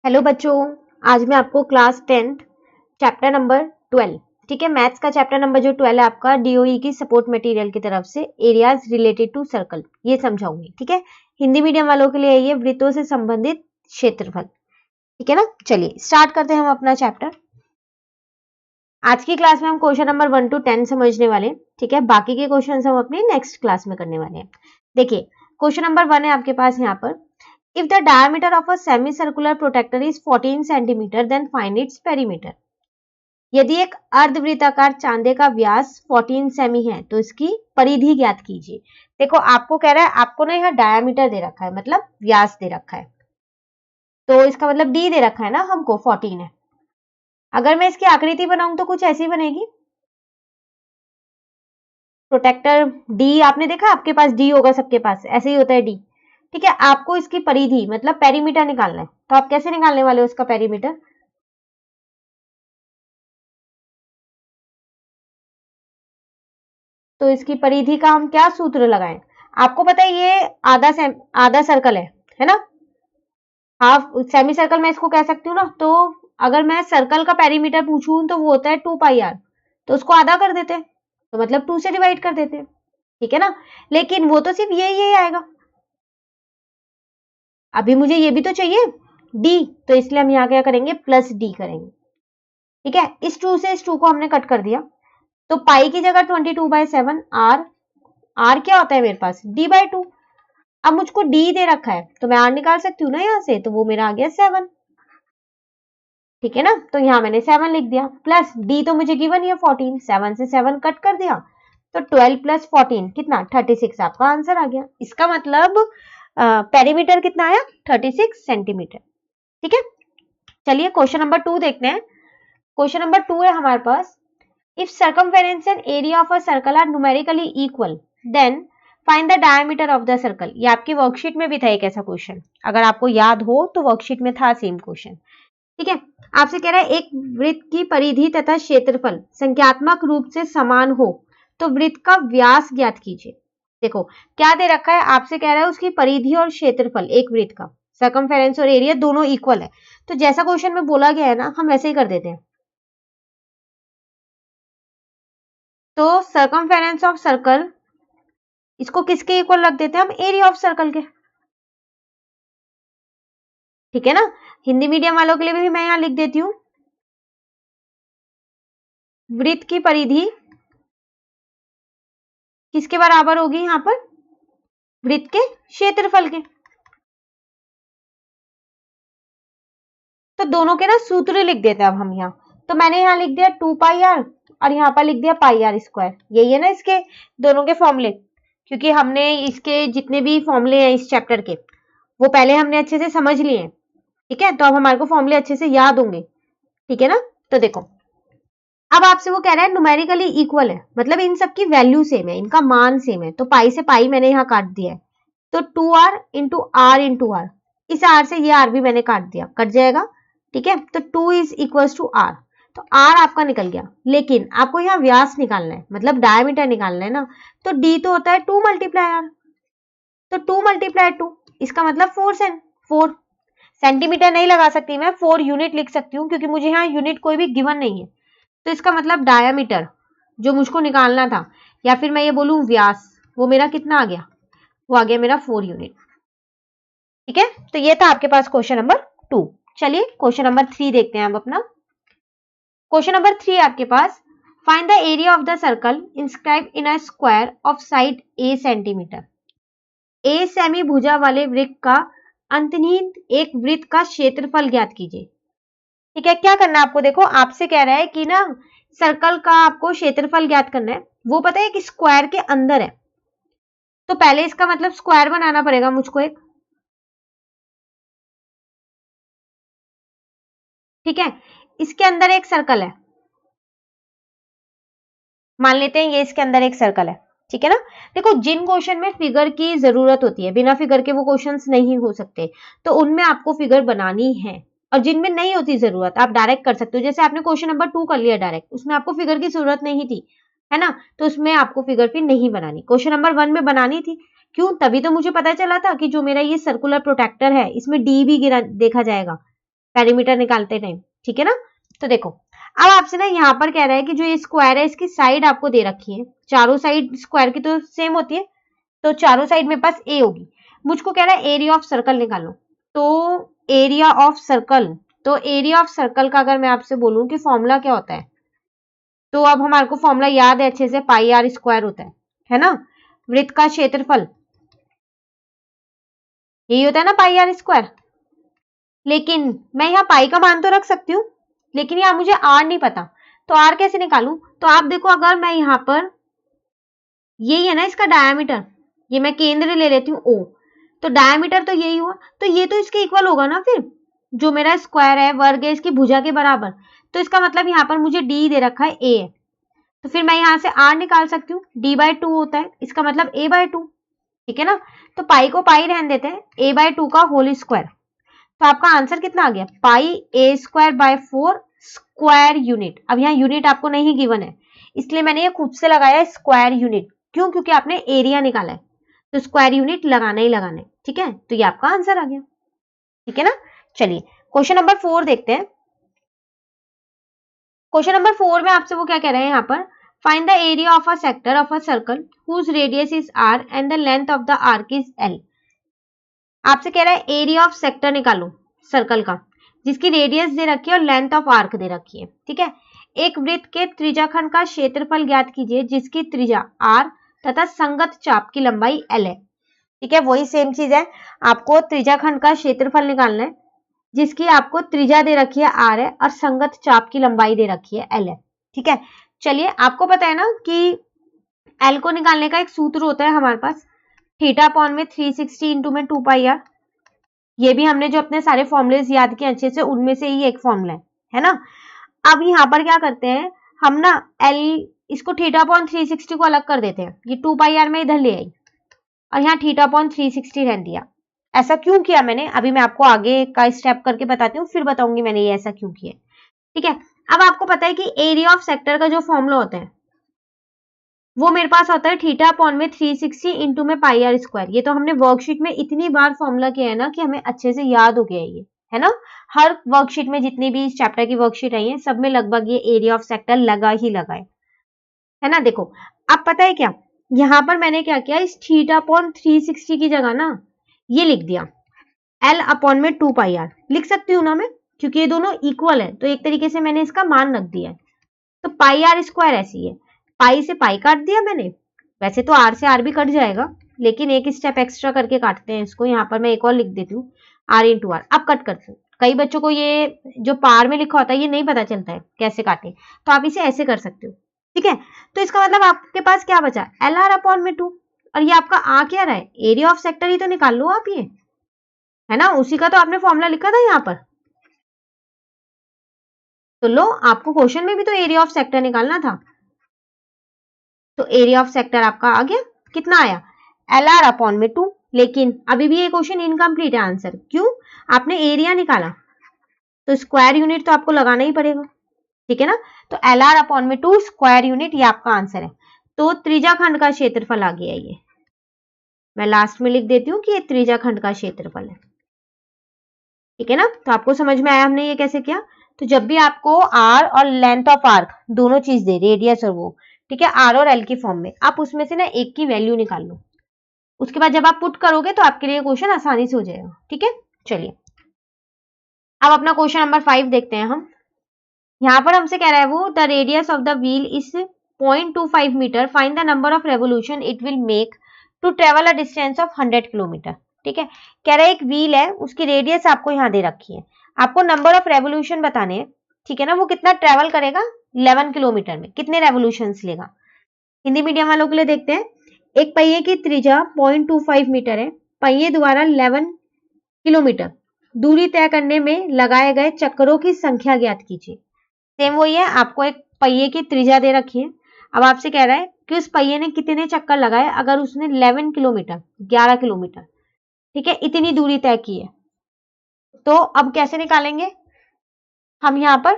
Hello बच्चों, आज मैं आपको क्लास 10th चैप्टर नंबर 12, ठीक है, मैथ्स का चैप्टर नंबर जो 12 है आपका डीओई की सपोर्ट मटेरियल की तरफ से एरियाज रिलेटेड टू सर्कल ये समझाऊंगी। ठीक है, हिंदी मीडियम वालों के लिए ये वृत्तों से संबंधित क्षेत्रफल। ठीक है ना, चलिए स्टार्ट करते हैं हम अपना चैप्टर। आज की क्लास में हम क्वेश्चन नंबर 1 to 10 समझने वाले। ठीक है, बाकी के क्वेश्चन हम अपनी नेक्स्ट क्लास में करने वाले हैं। देखिए, क्वेश्चन नंबर 1 है आपके पास यहाँ पर, if the diameter of a semicircular protector is 14 centimeter then find its perimeter। यदि एक अर्धवृत्ताकार चांदे का व्यास 14 सेमी है तो इसकी परिधि ज्ञात कीजिए। देखो आपको कह रहा है, आपको ना यहाँ डायमीटर दे रखा है, मतलब व्यास दे रखा है, तो इसका मतलब डी दे रखा है ना हमको 14 है। अगर मैं इसकी आकृति बनाऊं तो कुछ ऐसी बनेगी। प्रोटेक्टर डी आपने देखा, आपके पास डी होगा, सबके पास ऐसे ही होता है डी। ठीक है, आपको इसकी परिधि मतलब पेरीमीटर निकालना है, तो आप कैसे निकालने वाले हो इसका पेरीमीटर? तो इसकी परिधि का हम क्या सूत्र लगाएं? आपको पता है ये आधा सर्कल है ना, हाफ सेमी सर्कल मैं इसको कह सकती हूँ ना। तो अगर मैं सर्कल का पेरीमीटर पूछूं तो वो होता है 2 पाई आर, तो उसको आधा कर देते हैं, तो मतलब 2 से डिवाइड कर देते हैं। ठीक है ना, लेकिन वो तो सिर्फ ये आएगा, अभी मुझे ये भी तो चाहिए डी, तो इसलिए हम यहाँ क्या करेंगे, प्लस डी करेंगे। ठीक है, इस 2 से इस 2 को हमने कट कर दिया, तो पाई की जगह 22/7 आर, आर क्या होता है मेरे पास, d/2। अब मुझको डी दे रखा है तो मैं आर निकाल सकती हूँ ना यहाँ से, तो वो मेरा आ गया 7। ठीक है ना, तो यहाँ मैंने 7 लिख दिया, प्लस डी तो मुझे गिवन ही है 14, 7 से 7 कट कर दिया, तो 12 + 14 कितना, 36 आपका आंसर आ गया। इसका मतलब पेरीमीटर कितना आया, 36 सेंटीमीटर। ठीक है, चलिए क्वेश्चन नंबर 2 देखते हैं। क्वेश्चन नंबर 2 है हमारे पास, if circumference and area of a circle are numerically equal then find the diameter of the circle। ये आपकी वर्कशीट में भी था एक ऐसा क्वेश्चन, अगर आपको याद हो तो वर्कशीट में था सेम क्वेश्चन। ठीक है, आपसे कह रहा है एक वृत्त की परिधि तथा क्षेत्रफल संख्यात्मक रूप से समान हो तो वृत्त का व्यास ज्ञात कीजिए। देखो क्या दे रखा है, आपसे कह रहा है उसकी परिधि और क्षेत्रफल एक वृत्त का, सर्कमफेरेंस और एरिया दोनों इक्वल है, तो जैसा क्वेश्चन में बोला गया है ना हम वैसे ही कर देते हैं। तो सर्कमफेरेंस ऑफ सर्कल, इसको किसके इक्वल रख देते हैं हम, एरिया ऑफ सर्कल के। ठीक है ना, हिंदी मीडियम वालों के लिए भी मैं यहां लिख देती हूं, वृत्त की परिधि किसके बराबर होगी यहां पर, वृत्त के क्षेत्रफल के। तो दोनों के ना सूत्र लिख देते हैं अब हम यहाँ, तो मैंने यहाँ लिख दिया 2 पाई आर और यहाँ पर लिख दिया πr²। यही है ना इसके दोनों के फॉर्मूले, क्योंकि हमने इसके जितने भी फॉर्मूले हैं इस चैप्टर के वो पहले हमने अच्छे से समझ लिए हैं। ठीक है, तो अब हमारे को फॉर्मूले अच्छे से याद होंगे। ठीक है ना, तो देखो अब आपसे वो कह रहा है न्यूमेरिकली इक्वल है, मतलब इन सब की वैल्यू सेम है, इनका मान सेम है, तो पाई से पाई मैंने यहाँ काट दिया है, तो 2r × r × r, इस r से ये r भी मैंने काट दिया, कट जाएगा। ठीक है, तो 2 = r, तो r आपका निकल गया, लेकिन आपको यहाँ व्यास निकालना है, मतलब डायमीटर निकालना है ना, तो d तो होता है 2 × r, तो 2 × 2 इसका मतलब 4 सेंटीमीटर नहीं लगा सकती मैं, 4 यूनिट लिख सकती हूँ, क्योंकि मुझे यहाँ यूनिट कोई भी गिवन नहीं है। तो इसका मतलब डायामीटर जो मुझको निकालना था, या फिर मैं ये बोलूं व्यास, वो मेरा कितना आ गया, वो आ गया मेरा 4 यूनिट। ठीक है, तो ये था आपके पास क्वेश्चन नंबर 2। चलिए क्वेश्चन नंबर 3 देखते हैं अब अपना। क्वेश्चन नंबर 3 आपके पास, find the area of the circle inscribe in a square of side a centimetre. a cm भुजा वाले वृत्त का अंतर्निहित एक वृत्त का क्षेत्रफल ज्ञात कीजिए। ठीक है, क्या करना है आपको, देखो आपसे कह रहा है कि ना सर्कल का आपको क्षेत्रफल ज्ञात करना है, वो पता है कि स्क्वायर के अंदर है, तो पहले इसका मतलब स्क्वायर बनाना पड़ेगा मुझको एक। ठीक है, इसके अंदर एक सर्कल है, मान लेते हैं ये इसके अंदर एक सर्कल है। ठीक है ना, देखो जिन क्वेश्चन में फिगर की जरूरत होती है, बिना फिगर के वो क्वेश्चंस नहीं हो सकते, तो उनमें आपको फिगर बनानी है, और जिनमें नहीं होती जरूरत आप डायरेक्ट कर सकते हो, जैसे आपने क्वेश्चन नंबर 2 कर लिया डायरेक्ट, उसमें आपको फिगर की जरूरत नहीं थी, है ना, तो उसमें आपको फिगर फिर नहीं बनानी, क्वेश्चन नंबर 1 में बनानी थी। क्यों, तभी तो मुझे पता चला था कि जो मेरा ये सर्कुलर प्रोटेक्टर है इसमें डी भी गिरा देखा जाएगा, पेरीमीटर निकालते टाइम, ठीक है ना। तो देखो अब आपसे ना यहाँ पर कह रहा है कि जो ये स्क्वायर है इसकी साइड आपको दे रखी है, चारों साइड स्क्वायर की तो सेम होती है, तो चारों साइड मेरे पास ए होगी। मुझको कह रहा है एरिया ऑफ सर्कल निकालो, तो एरिया ऑफ सर्कल, तो एरिया ऑफ सर्कल का अगर मैं आपसे बोलूं कि फॉर्मूला क्या होता है, तो अब हमारे को फॉर्मूला याद है अच्छे से, पाई आर स्क्वायर होता है ना। वृत्त का क्षेत्रफल यही होता है ना, पाई आर स्क्वायर। लेकिन मैं यहाँ पाई का मान तो रख सकती हूँ, लेकिन यहाँ मुझे आर नहीं पता, तो आर कैसे निकालूं। तो आप देखो अगर मैं यहाँ पर, यही है ना इसका डायामीटर, ये मैं केंद्र ले लेती हूँ ओ, तो डायामीटर तो यही हुआ, तो ये तो इसके इक्वल होगा ना फिर, जो मेरा स्क्वायर है वर्ग है इसकी भुजा के बराबर। तो इसका मतलब यहाँ पर मुझे डी दे रखा है ए है, तो फिर मैं यहाँ से आर निकाल सकती हूँ, डी बाई टू होता है, इसका मतलब ए बाय टू, ठीक है ना। तो पाई को पाई रहने देते हैं, ए बाय टू का होल स्क्वायर, तो आपका आंसर कितना आ गया, पाई ए स्क्वायर बाय 4 स्क्वायर यूनिट। अब यहाँ यूनिट आपको नहीं गिवन है, इसलिए मैंने ये खुद से लगाया स्क्वायर यूनिट, क्यों, क्योंकि आपने एरिया निकाला है, तो स्क्वायर यूनिट लगाना ही लगाना है, ठीक है। तो ये आपका आंसर आ गया, ठीक है ना। चलिए क्वेश्चन नंबर 4 देखते हैं। क्वेश्चन नंबर 4 में आपसे वो क्या कह रहे हैं यहाँ पर, find the area of a sector of a circle whose radius is r and the length of the arc is l. आपसे कह रहा है एरिया ऑफ सेक्टर निकालो सर्कल का, जिसकी रेडियस दे रखी है और लेंथ ऑफ आर्क दे रखी है, ठीक है। एक वृत्त के त्रिज्याखंड का क्षेत्रफल ज्ञात कीजिए जिसकी त्रिज्या आर तथा संगत चाप की लंबाई एल है, ठीक है। वही सेम चीज है, आपको त्रिज्याखंड का क्षेत्रफल निकालना है जिसकी आपको त्रिज्या दे रखी है आर है और संगत चाप की लंबाई दे रखी है एल है, ठीक है। चलिए आपको पता है ना कि एल को निकालने का एक सूत्र होता है हमारे पास, थीटा अपॉन में 360 इंटू में 2 पाई आर। ये भी हमने जो अपने सारे फॉर्मूलेस याद किए अच्छे से, उनमें से ही एक फॉर्मूला है ना। अब यहाँ पर क्या करते हैं हम ना, एल इसको थीटा अपॉन 360 को अलग कर देते हैं, ये 2 पाई आर में इधर ले आई और यहाँ थीटा अपॉन 360 रहने दिया। ऐसा क्यों किया मैंने, अभी मैं आपको आगे का स्टेप करके बताती हूँ, फिर बताऊंगी मैंने ये ऐसा क्यों किया, ठीक है। अब आपको पता है कि एरिया ऑफ सेक्टर का जो फॉर्मूला होता है वो मेरे पास होता है थीटा अपॉन में 360 इंटू में पाई आर स्क्वायर। ये तो हमने वर्कशीट में इतनी बार फॉर्मूला किया है ना कि हमें अच्छे से याद हो गया ये, है ना। हर वर्कशीट में जितनी भी इस चैप्टर की वर्कशीट आई है सब में लगभग ये एरिया ऑफ सेक्टर लगा ही लगा है ना। देखो अब पता है क्या, यहाँ पर मैंने क्या किया, इस थीटा अपॉन 360 की जगह ना ये लिख दिया एल अपॉन में 2 पाई आर, लिख सकती हूँ ना मैं, क्योंकि ये दोनों इक्वल है, तो एक तरीके से मैंने इसका मान रख दिया है। तो पाई आर स्क्वायर ऐसी है, पाई से पाई काट दिया मैंने, वैसे तो आर से आर भी कट जाएगा, लेकिन एक स्टेप एक्स्ट्रा करके काटते हैं इसको। यहाँ पर मैं एक और लिख देती हूँ आर इंटू आर। अब कट करते हैं, कई बच्चों को ये जो पार में लिखा होता है ये नहीं पता चलता है कैसे काटे, तो आप इसे ऐसे कर सकते हो, ठीक है। तो इसका मतलब आपके पास क्या बचा, एल आर अपॉन में 2, और ये आपका आ क्या रहा है, एरिया ऑफ सेक्टर ही तो निकाल लो आप, ये है ना, उसी का तो आपने फॉर्मूला लिखा था यहाँ पर। तो लो, आपको क्वेश्चन में भी तो एरिया ऑफ सेक्टर निकालना था, तो एरिया ऑफ सेक्टर आपका आ गया, कितना आया, एल आर अपॉन में 2। लेकिन अभी भी ये क्वेश्चन इनकम्प्लीट है आंसर, क्यों, आपने एरिया निकाला तो स्क्वायर यूनिट तो आपको लगाना ही पड़ेगा, ठीक है ना। तो एल आर अपॉन में 2 स्क्वायर यूनिट, ये आपका आंसर है। तो त्रिज्याखंड का क्षेत्रफल आ गया, ये मैं लास्ट में लिख देती हूँ कि ये त्रिज्याखंड का क्षेत्रफल है, ठीक है ना। तो आपको समझ में आया हमने ये कैसे किया। तो जब भी आपको आर और लेंथ ऑफ आर्क दोनों चीज दे, रेडियस और वो, ठीक है, आर और एल की फॉर्म में, आप उसमें से ना एक की वैल्यू निकाल लो, उसके बाद जब आप पुट करोगे तो आपके लिए क्वेश्चन आसानी से हो जाएगा, ठीक है। चलिए अब अपना क्वेश्चन नंबर 5 देखते हैं हम। यहाँ पर हमसे कह रहा है वो, the radius of the wheel is 0.25 metre, find the number of revolution it will make to travel a distance of 100 kilometre, ठीक है। कह रहा है एक व्हील है, उसकी रेडियस आपको यहाँ दे रखी है, आपको नंबर ऑफ रेवोल्यूशन बताने हैं, ठीक है ना। वो कितना ट्रेवल करेगा 11 किलोमीटर में, कितने रेवोल्यूशन लेगा। हिंदी मीडियम वालों के लिए देखते हैं, एक पहिए की त्रिज्या 0.25 मीटर है, पहिए द्वारा 11 किलोमीटर दूरी तय करने में लगाए गए चक्करों की संख्या ज्ञात कीजिए। सेम वही है, आपको एक पहिए की त्रिज्या दे रखी है, अब आपसे कह रहा है कि उस पहिए ने कितने चक्कर लगाए अगर उसने 11 किलोमीटर 11 किलोमीटर, ठीक है, इतनी दूरी तय की है। तो अब कैसे निकालेंगे हम यहाँ पर,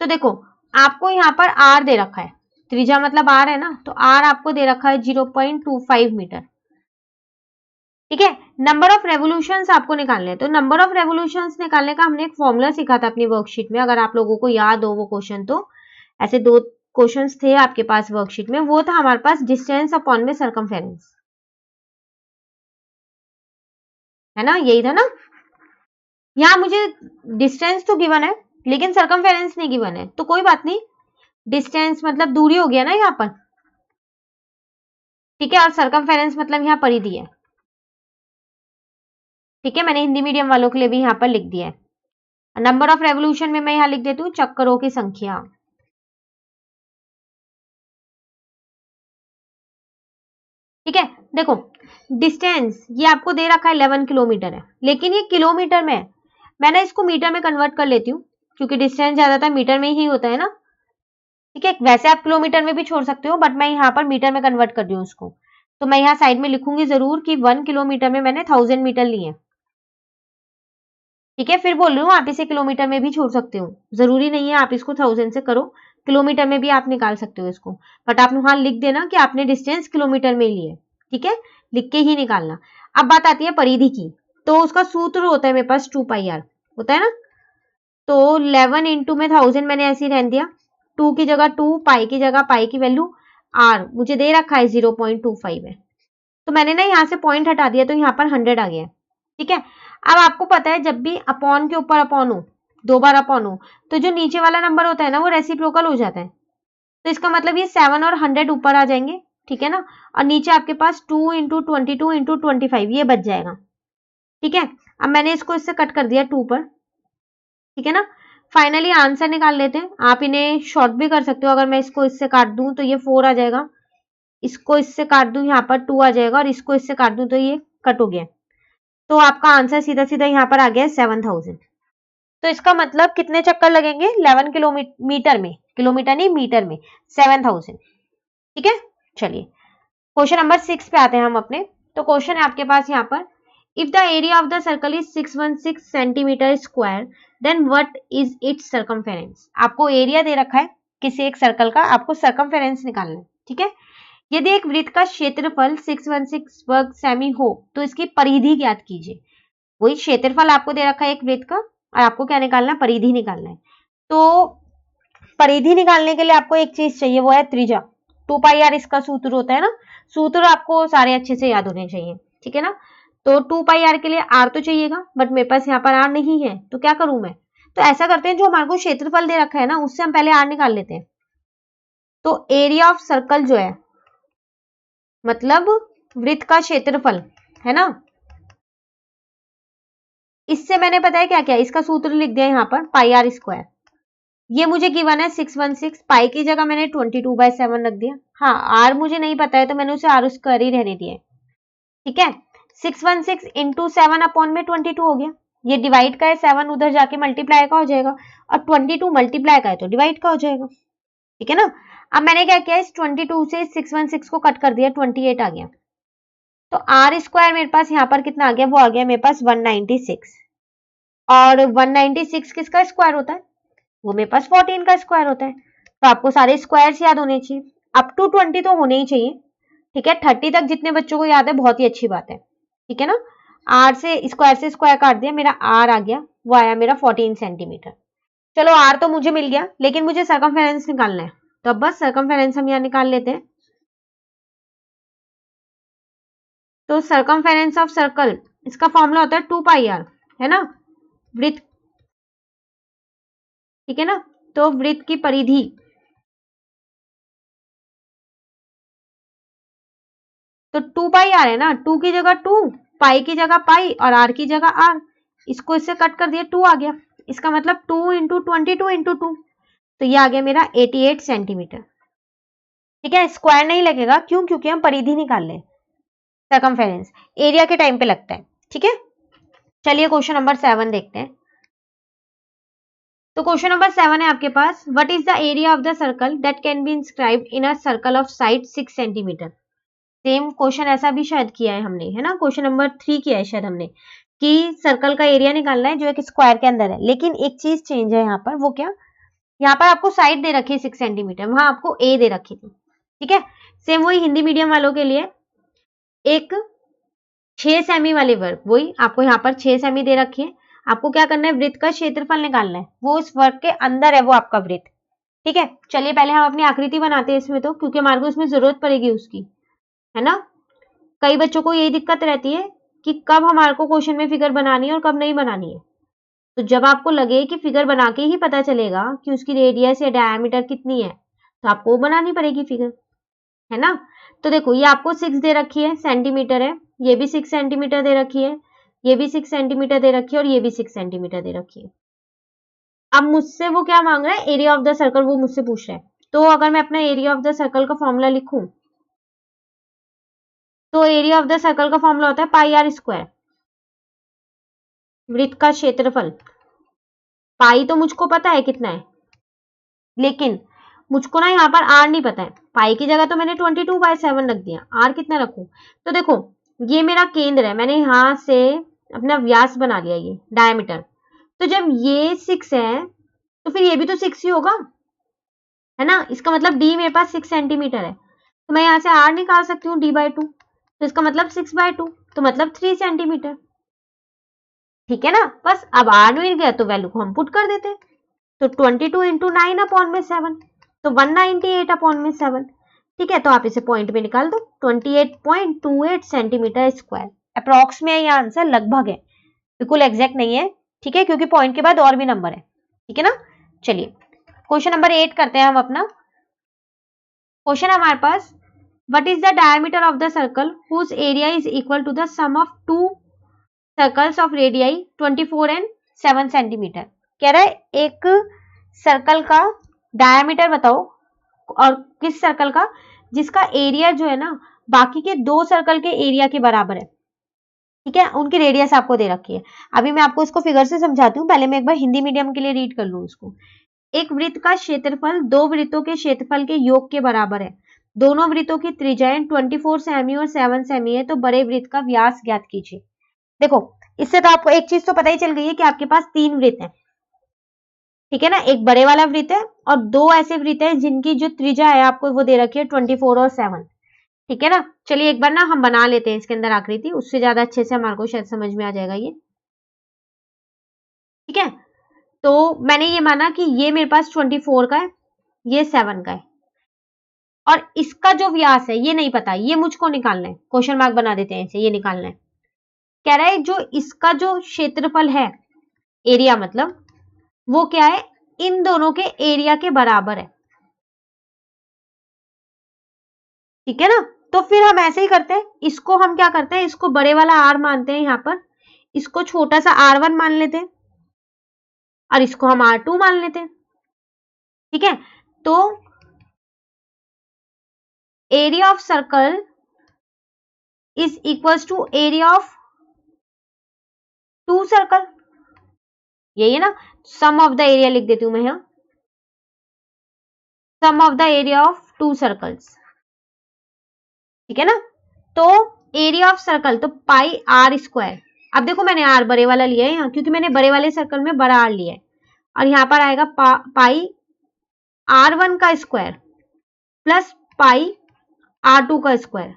तो देखो आपको यहाँ पर आर दे रखा है, त्रिज्या मतलब आर है ना, तो आर आपको दे रखा है 0.25 मीटर, ठीक है। नंबर ऑफ रेवोल्यूशंस आपको निकालने हैं, तो नंबर ऑफ रेवोल्यूशंस निकालने का हमने एक फॉर्मूला सीखा था अपनी वर्कशीट में, अगर आप लोगों को याद हो वो क्वेश्चन, तो ऐसे दो क्वेश्चंस थे आपके पास वर्कशीट में, वो था हमारे पास डिस्टेंस अपॉन में सरकमफेरेंस, है ना, यही था ना। यहाँ मुझे डिस्टेंस तो गिवन है लेकिन सरकमफेरेंस नहीं गिवन है, तो कोई बात नहीं, डिस्टेंस मतलब दूरी हो गया ना यहाँ पर, ठीक है, और सरकमफेरेंस मतलब यहाँ परिधि है, ठीक है। मैंने हिंदी मीडियम वालों के लिए भी यहाँ पर लिख दिया है। नंबर ऑफ रेवोल्यूशन में मैं यहाँ लिख देती हूँ चक्करों की संख्या, ठीक है। देखो डिस्टेंस ये आपको दे रखा है 11 किलोमीटर है, लेकिन ये किलोमीटर में है, मैं ना इसको मीटर में कन्वर्ट कर लेती हूँ, क्योंकि डिस्टेंस ज्यादातर मीटर में ही होता है ना, ठीक है। वैसे आप किलोमीटर में भी छोड़ सकते हो, बट मैं यहाँ पर मीटर में कन्वर्ट कर रही हूँ उसको, तो मैं यहाँ साइड में लिखूंगी जरूर कि 1 किलोमीटर में मैंने 1000 मीटर लिए, ठीक है। फिर बोल रही हूँ आप इसे किलोमीटर में भी छोड़ सकते हो, जरूरी नहीं है आप इसको 1000 से करो, किलोमीटर में भी आप निकाल सकते हो इसको, बट आप वहां लिख देना कि आपने डिस्टेंस किलोमीटर में लिए, ठीक है, लिख के ही निकालना। अब बात आती है परिधि की, तो उसका सूत्र होता है मेरे पास 2πr होता है ना, तो 11 इंटू में 1000 मैंने ऐसे ही रहने दिया, 2 की जगह 2, पाई की जगह पाई की वैल्यू आर मुझे दे रखा है 0.25 है, तो मैंने ना यहाँ से पॉइंट हटा दिया तो यहाँ पर 100 आ गया, ठीक है। अब आपको पता है जब भी अपॉन के ऊपर अपॉन हो, दो बार अपॉन हो, तो जो नीचे वाला नंबर होता है ना वो रेसिप्रोकल हो जाता है, तो इसका मतलब ये 7 और 100 ऊपर आ जाएंगे, ठीक है ना, और नीचे आपके पास 2 इंटू 22 इंटू 25 ये बच जाएगा, ठीक है। अब मैंने इसको इससे कट कर दिया 2 पर, ठीक है ना। फाइनली आंसर निकाल लेते हैं, आप इन्हें शॉर्ट भी कर सकते हो, अगर मैं इसको इससे काट दूं तो ये 4 आ जाएगा, इसको इससे काट दूं यहाँ पर 2 आ जाएगा, और इसको इससे काट दूं तो ये कट हो गया, तो आपका आंसर सीधा सीधा यहाँ पर आ गया 7000। तो इसका मतलब कितने चक्कर लगेंगे 11 किलोमीटर में, किलोमीटर नहीं मीटर में, 7000, ठीक है। चलिए क्वेश्चन नंबर 6 पे आते हैं हम अपने, तो क्वेश्चन है आपके पास यहाँ पर, if the area of the circle is 616 centimetre square then what is its circumference. आपको एरिया दे रखा है किसी एक सर्कल का, आपको सरकमफेरेंस निकालना है, ठीक है। यदि एक वृत्त का क्षेत्रफल 616 वर्ग सेमी हो तो इसकी परिधि ज्ञात कीजिए। वही क्षेत्रफल आपको दे रखा है एक वृत्त का, और आपको क्या निकालना है, परिधि निकालना है। तो परिधि निकालने के लिए आपको एक चीज चाहिए, वो है त्रिज्या, 2πr इसका सूत्र होता है ना, सूत्र आपको सारे अच्छे से याद होने चाहिए, ठीक है ना। तो 2πr के लिए आर तो चाहिएगा, बट मेरे पास यहाँ पर आर नहीं है, तो क्या करूं मैं, तो ऐसा करते हैं जो हमारे को क्षेत्रफल दे रखा है ना उससे हम पहले आर निकाल लेते हैं। तो एरिया ऑफ सर्कल जो है मतलब वृत्त का क्षेत्रफल, है ना, इससे मैंने पता है क्या क्या, इसका सूत्र लिख दिया यहाँ पर पाई आर स्क्वायर, ये मुझे गिवन है 616, पाई की जगह मैंने 22/7 रख दिया, हाँ आर मुझे नहीं पता है तो मैंने उसे आर स्क्वायर ही रहने दिया, ठीक है। 616 इंटू 7 अपॉन में 22 हो गया, ये डिवाइड का है, 7 उधर जाके मल्टीप्लाई का हो जाएगा, और 22 मल्टीप्लाई का है तो डिवाइड का हो जाएगा, ठीक है ना। अब मैंने क्या किया, इस 22 से 616 को कट कर दिया, 28 आ गया, तो आर स्क्वायर मेरे पास यहाँ पर कितना आ गया, वो आ गया मेरे पास 196, और 196 किसका स्क्वायर होता है, वो मेरे पास 14 का स्क्वायर होता है, तो आपको सारे स्क्वायर्स याद होने चाहिए, अप टू 20 तो होने ही चाहिए, ठीक है। 30 तक जितने बच्चों को याद है बहुत ही अच्छी बात है, ठीक है ना। आर से स्क्वायर काट दिया, मेरा आर आ गया, वो आया मेरा 14 सेंटीमीटर। चलो आर तो मुझे मिल गया, लेकिन मुझे सरकमफेरेंस निकालना है, तो अब बस सरकमफेरेंस हम यहाँ निकाल लेते हैं। तो सरकमफेरेंस ऑफ सर्कल इसका फॉर्मूला होता है 2πr, है ना, वृत्त, ठीक है ना। तो वृत्त की परिधि, तो 2πr है ना, 2 की जगह 2, पाई की जगह पाई, और आर की जगह आर, इसको इससे कट कर दिया, 2 आ गया, इसका मतलब 2 इंटू 22 इंटू 2, तो ये आ गया मेरा 88 सेंटीमीटर, ठीक है। स्क्वायर नहीं लगेगा, क्यों, क्योंकि हम परिधि निकाल लें, सरकमफेरेंस एरिया के टाइम पे लगता है, ठीक है। चलिए क्वेश्चन नंबर 7 देखते हैं। तो क्वेश्चन नंबर 7 है आपके पास, what is the area of the circle that can be inscribed in a circle of side 6 centimetre. Same question ऐसा भी शायद किया है हमने, है ना, क्वेश्चन नंबर 3 किया है शायद हमने, कि सर्कल का एरिया निकालना है जो एक स्क्वायर के अंदर है, लेकिन एक चीज चेंज है यहाँ पर, वो क्या, यहाँ पर आपको साइड दे रखी है 6 सेंटीमीटर, वहां आपको ए दे रखी थी, ठीक है। सेम वही हिंदी मीडियम वालों के लिए एक 6 सेमी वाले वर्ग, वही आपको यहाँ पर 6 सेमी दे रखी है। आपको क्या करना है, वृत्त का क्षेत्रफल निकालना है, वो इस वर्ग के अंदर है वो आपका वृत्त। ठीक है, चलिए पहले हम अपनी आकृति बनाते हैं इसमें, तो क्योंकि हमारे को इसमें जरूरत पड़ेगी उसकी, है ना। कई बच्चों को यही दिक्कत रहती है कि कब हमारे को क्वेश्चन में फिगर बनानी है और कब नहीं बनानी है। तो जब आपको लगे कि फिगर बना के ही पता चलेगा कि उसकी रेडियस या डायमीटर कितनी है, तो आपको बनानी पड़ेगी फिगर, है ना। तो देखो ये आपको 6 दे रखी है, सेंटीमीटर है, ये भी 6 सेंटीमीटर दे रखी है, ये भी 6 सेंटीमीटर दे रखी है और ये भी 6 सेंटीमीटर दे रखी है। अब मुझसे वो क्या मांग रहा है, एरिया ऑफ द सर्कल वो मुझसे पूछ रहा है। तो अगर मैं अपना एरिया ऑफ द सर्कल का फॉर्मूला लिखूं, तो एरिया ऑफ द सर्कल का फॉर्मूला होता है पाई आर स्क्वायर, वृत्त का क्षेत्रफल। पाई तो मुझको पता है कितना है, लेकिन मुझको ना यहाँ पर आर नहीं पता है। पाई की जगह तो मैंने 22/7 रख दिया, आर कितना रखूं। तो देखो ये मेरा केंद्र है, मैंने यहाँ से अपना व्यास बना लिया, ये डायमीटर। तो जब ये 6 है तो फिर ये भी तो 6 ही होगा, है ना। इसका मतलब डी मेरे पास 6 सेंटीमीटर है, तो मैं यहाँ से आर निकाल सकती हूँ d/2, तो इसका मतलब 6/2, तो मतलब 3 सेंटीमीटर। ठीक है ना, बस अब आर मिल गया तो वैल्यू को हम पुट कर देते हैं। तो 22 इंटू 9/7, तो 198/7। ठीक है, तो आप इसे पॉइंट में निकाल दो, 28.28 सेंटीमीटर स्क्वायर अप्रॉक्स में है। यह आंसर लगभग है, बिल्कुल एग्जैक्ट नहीं है। ठीक है, क्योंकि पॉइंट के बाद और भी नंबर है। ठीक है ना, चलिए क्वेश्चन नंबर 8 करते हैं हम अपना। क्वेश्चन हमारे पास, what is the diameter of the circle whose area is equal to the sum of two circles of radii 24 and 7 centimetre. कह रहा है एक सर्कल का डायमीटर बताओ, और किस सर्कल का, जिसका एरिया जो है ना बाकी के 2 सर्कल के एरिया के बराबर है। ठीक है, उनकी रेडियस आपको दे रखी है। अभी मैं आपको इसको फिगर से समझाती हूँ, पहले मैं एक बार हिंदी मीडियम के लिए रीड कर लूँ इसको। एक वृत्त का क्षेत्रफल 2 वृत्तों के क्षेत्रफल के योग के बराबर है। दोनों वृत्तों की त्रिज्याएं 24 सेमी और 7 सेमी है, तो बड़े वृत्त का व्यास ज्ञात कीजिए। देखो इससे तो आपको एक चीज तो पता ही चल गई है कि आपके पास 3 वृत्त हैं। ठीक है ना, एक बड़े वाला वृत्त है और 2 ऐसे वृत्त हैं जिनकी जो त्रिज्या है आपको वो दे रखी है 24 और 7। ठीक है ना, चलिए एक बार ना हम बना लेते हैं इसके अंदर आकृति, उससे ज्यादा अच्छे से हमारे को शायद समझ में आ जाएगा ये। ठीक है, तो मैंने ये माना कि ये मेरे पास 24 का है, ये 7 का है, और इसका जो व्यास है ये नहीं पता, ये मुझको निकालना है। क्वेश्चन मार्क बना देते हैं इसे, ये निकालना है। कह रहा है जो इसका जो क्षेत्रफल है, एरिया मतलब, वो क्या है, इन दोनों के एरिया के बराबर है। ठीक है ना, तो फिर हम ऐसे ही करते हैं, इसको हम क्या करते हैं, इसको बड़े वाला आर मानते हैं यहाँ पर, इसको छोटा सा r1 मान लेते हैं और इसको हम r2 मान लेते हैं। ठीक है, तो area of circle is equals to area of 2 circle, यही है ना। सम ऑफ द एरिया लिख देती हूं मैं यहाँ, sum of the area of 2 circles. ठीक है ना, तो एरिया ऑफ सर्कल तो पाई आर स्क्वायर। अब देखो मैंने आर बड़े वाला लिया है यहाँ, क्योंकि मैंने बड़े वाले सर्कल में बड़ा आर लिया है, और यहाँ पर आएगा पाई r1 का स्क्वायर प्लस पाई r2 का स्क्वायर।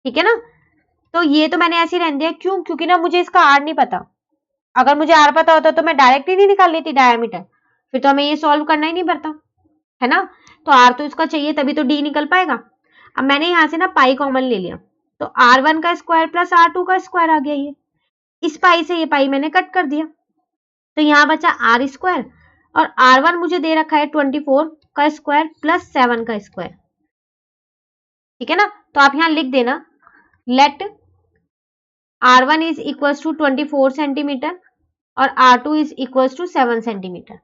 ठीक है ना, तो ये तो मैंने ऐसे ही रहने दिया, क्यों, क्योंकि ना मुझे इसका आर नहीं पता। अगर मुझे आर पता होता तो मैं डायरेक्ट ही नहीं निकाल लेती डायमीटर, फिर तो हमें ये सॉल्व करना ही नहीं पड़ता, है ना। तो आर तो इसका चाहिए, तभी तो डी निकल पाएगा। अब मैंने यहाँ से ना पाई कॉमन ले लिया, तो r1 का स्क्वायर प्लस r2 का स्क्वायर आ गया। ये इस पाई से ये पाई मैंने कट कर दिया, तो यहाँ बचा आर स्क्वायर, और r1 मुझे दे रखा है 24 का स्क्वायर प्लस 7 का स्क्वायर। ठीक है ना, तो आप यहाँ लिख देना, let r1 is equal to 24 centimetre और r2 is equal to 7 centimetre.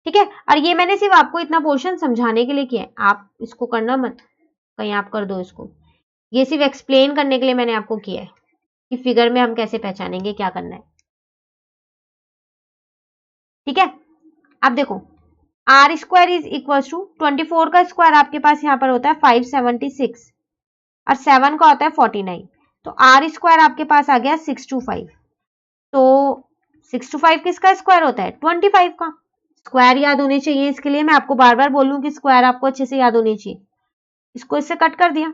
ठीक है, और ये मैंने सिर्फ आपको इतना पोर्शन समझाने के लिए किया है, आप इसको करना मत, कहीं आप कर दो इसको। ये सिर्फ एक्सप्लेन करने के लिए मैंने आपको किया है कि फिगर में हम कैसे पहचानेंगे, क्या करना है। ठीक है, अब देखो r square is equal to 24 का स्क्वायर आपके पास यहाँ पर होता है 576 और 7 का होता है 49, तो आर स्क्वायर आपके पास आ गया 625। तो 625 किसका स्क्वायर होता है, 25 का। स्क्वायर याद होने चाहिए, इसके लिए मैं आपको बार बार बोलूं कि स्क्वायर आपको अच्छे से याद होने चाहिए। इसको इससे कट कर दिया,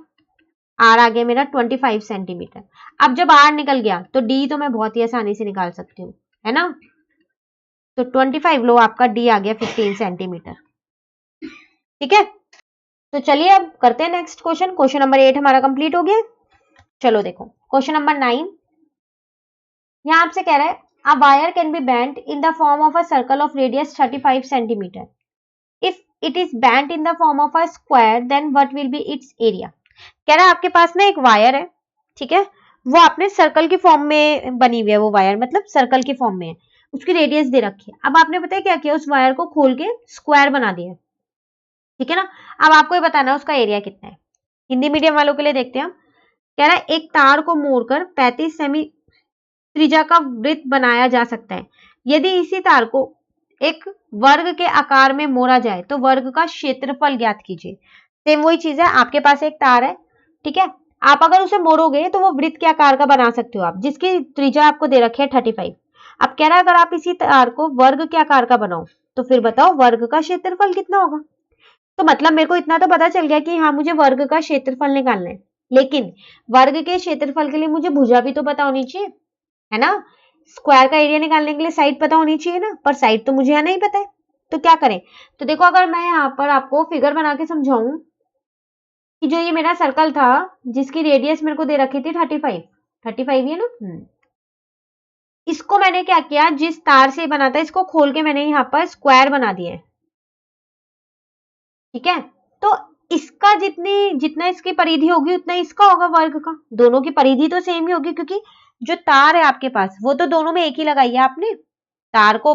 आर आ गया मेरा 25 सेंटीमीटर। अब जब आर निकल गया तो डी तो मैं बहुत ही आसानी से निकाल सकती हूँ, है ना। तो 25 लो, आपका डी आ गया 15 सेंटीमीटर। ठीक है, तो चलिए अब करते हैं नेक्स्ट क्वेश्चन। क्वेश्चन नंबर 8 हमारा कंप्लीट हो गया। चलो देखो क्वेश्चन नंबर 9। यहाँ आपसे कह रहा है a wire can be bent in the form of a circle of radius 35 centimetre. If it is bent in the form of a square then what will be its area. कह रहा है आपके पास ना एक वायर है, ठीक है, वो आपने सर्कल की फॉर्म में बनी हुई है, वो वायर मतलब सर्कल की फॉर्म में है, उसकी रेडियस दे रखी है। अब आपने पता है क्या किया, उस वायर को खोल के स्क्वायर बना दिया, ठीक है ना। अब आपको ये बताना है उसका एरिया कितना है। हिंदी मीडियम वालों के लिए देखते हैं हम। कह रहा है एक तार को मोड़कर 35 सेमी त्रिज्या का वृत्त बनाया जा सकता है। यदि इसी तार को एक वर्ग के आकार में मोड़ा जाए तो वर्ग का क्षेत्रफल ज्ञात कीजिए। सेम वही चीज है, आपके पास एक तार है, ठीक है, आप अगर उसे मोड़ोगे तो वो वृत्त के आकार का बना सकते हो आप, जिसकी त्रिज्या आपको दे रखी है 35। अब कह रहा है अगर आप इसी तार को वर्ग के आकार का बनाओ तो फिर बताओ वर्ग का क्षेत्रफल कितना होगा। तो मतलब मेरे को इतना तो पता चल गया कि हाँ मुझे वर्ग का क्षेत्रफल निकालना है, लेकिन वर्ग के क्षेत्रफल के लिए मुझे भुजा भी तो पता होनी चाहिए, है ना। स्क्वायर का एरिया निकालने के लिए साइड पता होनी चाहिए ना, पर साइड तो मुझे यहाँ नहीं पता है, तो क्या करें। तो देखो अगर मैं यहाँ पर आपको फिगर बना के समझाऊं कि जो ये मेरा सर्कल था जिसकी रेडियस मेरे को दे रखी थी 35 ही है ना। इसको मैंने क्या किया, जिस तार से बना था इसको खोल के मैंने यहाँ पर स्क्वायर बना दिया है, ठीक है। तो इसका जितना इसकी परिधि होगी उतना इसका होगा वर्ग का। दोनों की परिधि तो सेम ही होगी क्योंकि जो तार है आपके पास वो तो दोनों में एक ही लगाई है आपने, तार को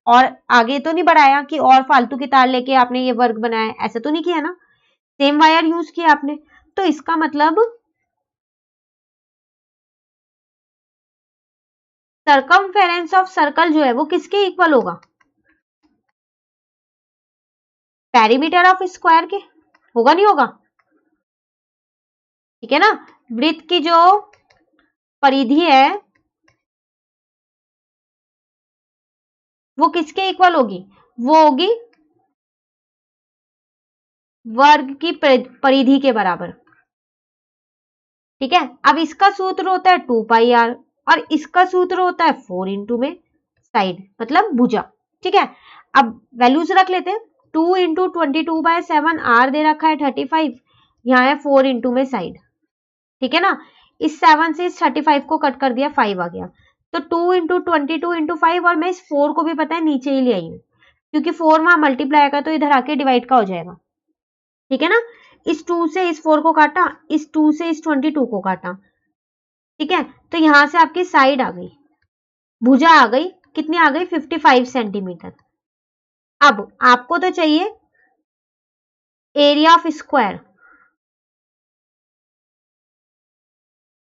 और आगे तो नहीं बढ़ाया कि और फालतू की तार लेके आपने ये वर्ग बनाया, ऐसा तो नहीं किया ना, सेम वायर यूज किया आपने। तो इसका मतलब सर्कमफेरेंस ऑफ सर्कल जो है वो किसके इक्वल होगा, पेरीमीटर ऑफ स्क्वायर के, होगा नहीं होगा, ठीक है ना। वृत्त की जो परिधि है वो किसके इक्वल होगी, वो होगी वर्ग की परिधि के बराबर, ठीक है। अब इसका सूत्र होता है 2πr और इसका सूत्र होता है 4 इंटू में साइड मतलब भुजा, ठीक है। अब वैल्यूज रख लेते हैं, 2 इंटू 22/7 आर दे रखा है 35, यहाँ है 4 इंटू में साइड, ठीक है ना। इस 7 से इस 35 को कट कर दिया, 5 आ गया। तो 2 इंटू 22 इंटू 5 और मैं इस 4 को भी पता है नीचे ही ले आई हूँ क्योंकि 4 वहां मल्टीप्लाई का तो इधर आके डिवाइड का हो जाएगा, ठीक है ना। इस 2 से इस 4 को काटा, इस 2 से इस 22 को काटा, ठीक है। तो यहां से आपकी साइड आ गई, भुजा आ गई, कितनी आ गई 55 सेंटीमीटर। अब आपको तो चाहिए एरिया ऑफ स्क्वायर,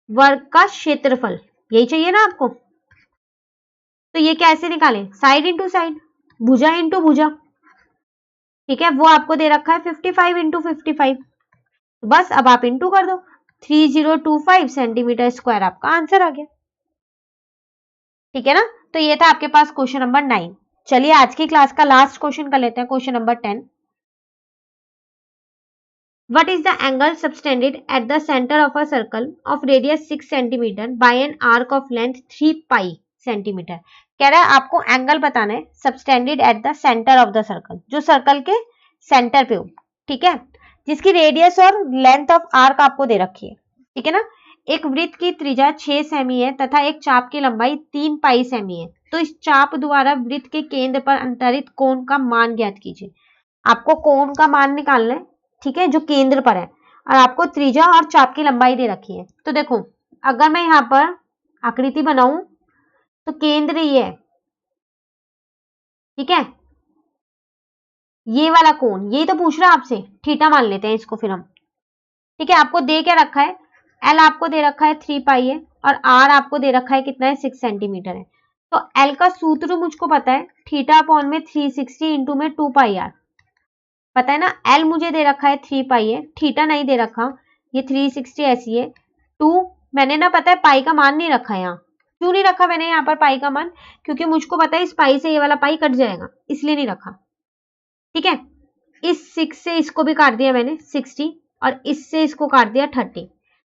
वर्ग का क्षेत्रफल, यही चाहिए ना आपको। तो ये कैसे निकालें, साइड इंटू साइड, भुजा इंटू भुजा, ठीक है। वो आपको दे रखा है 55 इंटू 55, बस अब आप इंटू कर दो, 3025 सेंटीमीटर स्क्वायर आपका आंसर आ गया, ठीक है ना। तो ये था आपके पास क्वेश्चन नंबर 9। चलिए आज की क्लास का लास्ट क्वेश्चन कर लेते हैं, question number 10। What is the angle subtended at the center of a circle of radius 6 cm by an arc of length 3 pi cm? कह रहा है आपको एंगल बताना है subtended at the centre of the circle, जो circle के centre पे हो, ठीक है, जिसकी रेडियस और लेंथ ऑफ आर्क आपको दे रखी है, ठीक है ना। एक वृत्त की त्रिज्या 6 सेमी है तथा एक चाप की लंबाई 3 पाई सेमी है, तो इस चाप द्वारा वृत्त के केंद्र पर अंतरित कोण का मान ज्ञात कीजिए। आपको कोण का मान निकालना है, ठीक है, जो केंद्र पर है, और आपको त्रिज्या और चाप की लंबाई दे रखी है। तो देखो अगर मैं यहाँ पर आकृति बनाऊं तो केंद्र ये है, ठीक है, ये वाला कोण, यही तो पूछ रहा है आपसे, थीटा मान लेते हैं इसको फिर हम, ठीक है। आपको दे क्या रखा है, एल आपको दे रखा है 3 पाई है और आर आपको दे रखा है कितना है 6 सेंटीमीटर है। तो एल का सूत्र मुझको पता है, थीटा अपॉन में 360 इंटू में 2 पाई आर, पता है ना। एल मुझे दे रखा है 3 पाई है, थीटा नहीं दे रखा, ये 360 ऐसी है, 2 मैंने ना पता है पाई का मान नहीं रखा यहाँ। क्यों नहीं रखा मैंने यहाँ पर पाई का मान, क्योंकि मुझको पता है इस पाई से ये वाला पाई कट जाएगा, इसलिए नहीं रखा, ठीक है। इस 6 से इसको भी काट दिया मैंने 60 और इससे इसको काट दिया 30,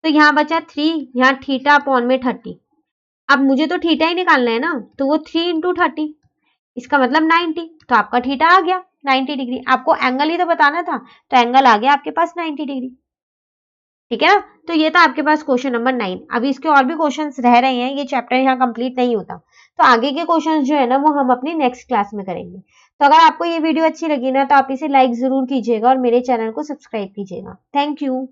तो यहाँ बचा 3, यहाँ थीटा अपॉन में 30। अब मुझे तो थीटा ही निकालना है ना, तो वो 3 इंटू 30, इसका मतलब 90, तो आपका थीटा आ गया 90 डिग्री। आपको एंगल ही तो बताना था, तो एंगल आ गया आपके पास 90 डिग्री। ठीक है ना, तो ये था आपके पास क्वेश्चन नंबर 9। अभी इसके और भी क्वेश्चंस रह रहे हैं, ये चैप्टर यहाँ कंप्लीट नहीं होता, तो आगे के क्वेश्चंस जो है ना वो हम अपनी नेक्स्ट क्लास में करेंगे। तो अगर आपको ये वीडियो अच्छी लगी ना, तो आप इसे लाइक जरूर कीजिएगा और मेरे चैनल को सब्सक्राइब कीजिएगा। Thank you.